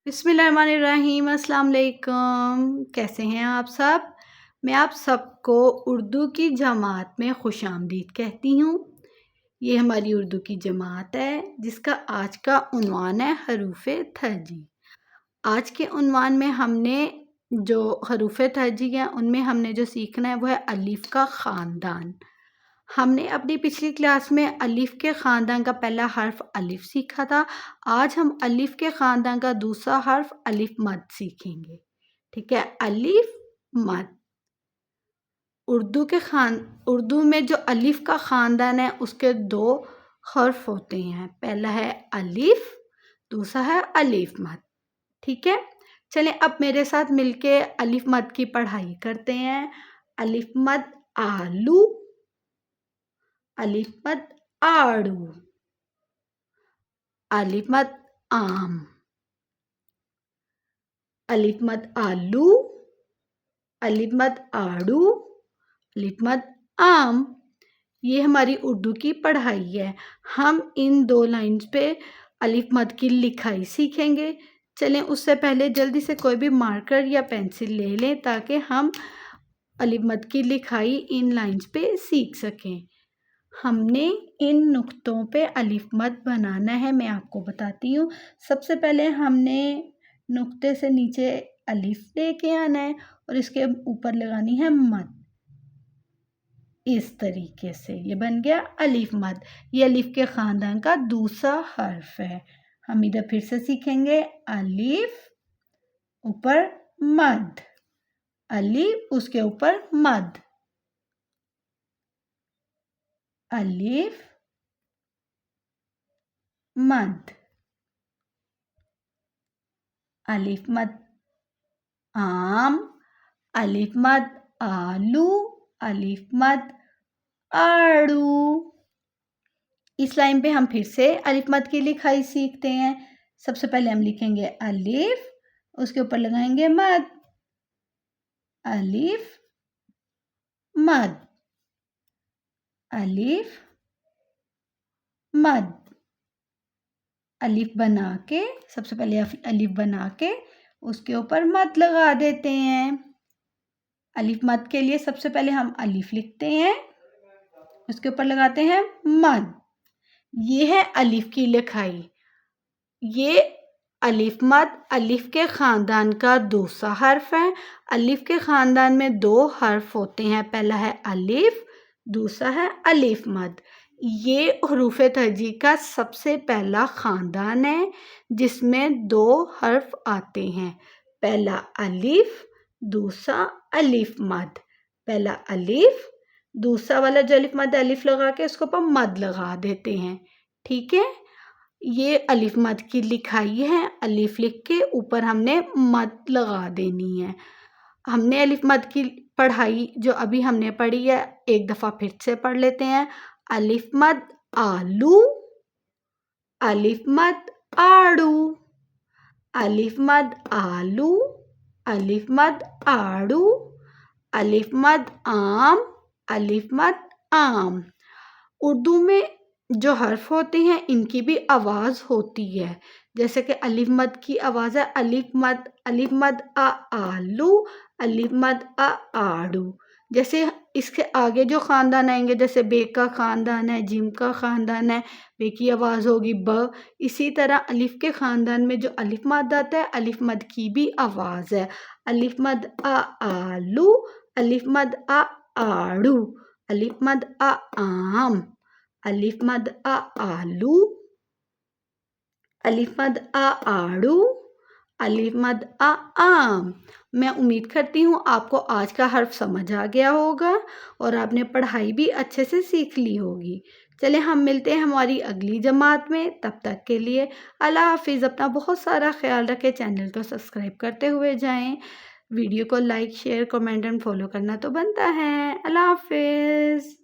बिस्मिल्लाहिर्रहमानिर्रहीम। अस्सलाम वालेकुम। कैसे हैं आप सब? मैं आप सबको उर्दू की जमात में खुशामदीद कहती हूँ। ये हमारी उर्दू की जमात है जिसका आज का उन्वान है हरूफ थरजी। आज के उन्वान में हमने जो हरूफ थरजी हैं उनमें हमने जो सीखना है वो है अलिफ का ख़ानदान। हमने अपनी पिछली क्लास में अलिफ के ख़ानदान का पहला हर्फ अलिफ सीखा था। आज हम अलिफ के ख़ानदान का दूसरा हर्फ अलिफ मद सीखेंगे। ठीक है, अलिफ मद। उर्दू में जो अलिफ का ख़ानदान है उसके दो हर्फ होते हैं, पहला है अलिफ, दूसरा है अलिफ मद। ठीक है, चलें अब मेरे साथ मिलके अलिफ मद की पढ़ाई करते हैं। अलिफ मद आलू, अलिफ मद आड़ू, अलिफ मद आम, अलिफ मद आलू, अलिफ मद आड़ू, अलिफ मद आम। ये हमारी उर्दू की पढ़ाई है। हम इन दो लाइन्स पे अलिफ मद की लिखाई सीखेंगे। चलें उससे पहले जल्दी से कोई भी मार्कर या पेंसिल ले लें ताकि हम अलिफ मद की लिखाई इन लाइन्स पे सीख सकें। हमने इन नुक्तों पे अलिफ मद बनाना है, मैं आपको बताती हूँ। सबसे पहले हमने नुक्ते से नीचे अलिफ लेके आना है और इसके ऊपर लगानी है मद। इस तरीके से ये बन गया अलिफ मद। ये अलिफ के ख़ानदान का दूसरा हर्फ है। हम इधर फिर से सीखेंगे अलिफ ऊपर मद, अलिफ उसके ऊपर मद, अलिफ मद, अलिफ मद आम, अलिफ मद आलू, अलिफ मद आड़ू। इस लाइन पे हम फिर से अलिफ मद की लिखाई सीखते हैं। सबसे पहले हम लिखेंगे अलिफ, उसके ऊपर लगाएंगे मद, अलिफ मद, अलिफ मद। अलिफ बना के सबसे पहले अलिफ बना के उसके ऊपर मद लगा देते हैं। अलिफ मद के लिए सबसे पहले हम अलिफ लिखते हैं, उसके ऊपर लगाते हैं मद। ये है अलिफ की लिखाई। ये अलिफ मद अलिफ के ख़ानदान का दूसरा हर्फ है। अलिफ के ख़ानदान में दो हर्फ होते हैं, पहला है अलिफ, दूसरा है अलिफ मद। ये हरूफ तरजी का सबसे पहला ख़ानदान है जिसमें दो हर्फ आते हैं, पहला अलिफ, दूसरा अलिफ मद। पहला अलिफ, दूसरा वाला जो अलिफ मद अलिफ लगा के उसके ऊपर मद लगा देते हैं। ठीक है, ये अलिफ मद की लिखाई है। अलिफ लिख के ऊपर हमने मद लगा देनी है। हमने अलिफ मद की पढ़ाई जो अभी हमने पढ़ी है एक दफ़ा फिर से पढ़ लेते हैं। अलिफ मद आलू, अलिफ मद आड़ू, अलिफ मद आलू, अलिफ मद आड़ू, अलिफ मद आम, अलिफ मद आम। उर्दू में जो हर्फ होते हैं इनकी भी आवाज़ होती है, जैसे कि अलिफ मद की आवाज़ है अलिफ मद आ आलू, अलिफ मद आ आड़ू। जैसे इसके आगे जो ख़ानदान आएंगे, जैसे बे का ख़ानदान है, जिम का ख़ानदान है, बे की आवाज़ होगी ब। इसी तरह अलिफ के ख़ानदान में जो अलिफ मद आता है अलिफ मद की भी आवाज़ है। अलिफ मद आ आलू, अलिफ मद आ आड़ू, अलिफ मद आ आम, अलिफ मद आ आलू, अलिफ मद आ आड़ू, अलिफ मद आ आम। मैं उम्मीद करती हूँ आपको आज का हर्फ समझ आ गया होगा और आपने पढ़ाई भी अच्छे से सीख ली होगी। चले हम मिलते हैं हमारी अगली जमात में, तब तक के लिए अल्लाह हाफिज़। अपना बहुत सारा ख्याल रखें, चैनल को सब्सक्राइब करते हुए जाएं, वीडियो को like share comment and follow करना तो बनता है। अल्लाह हाफिज़।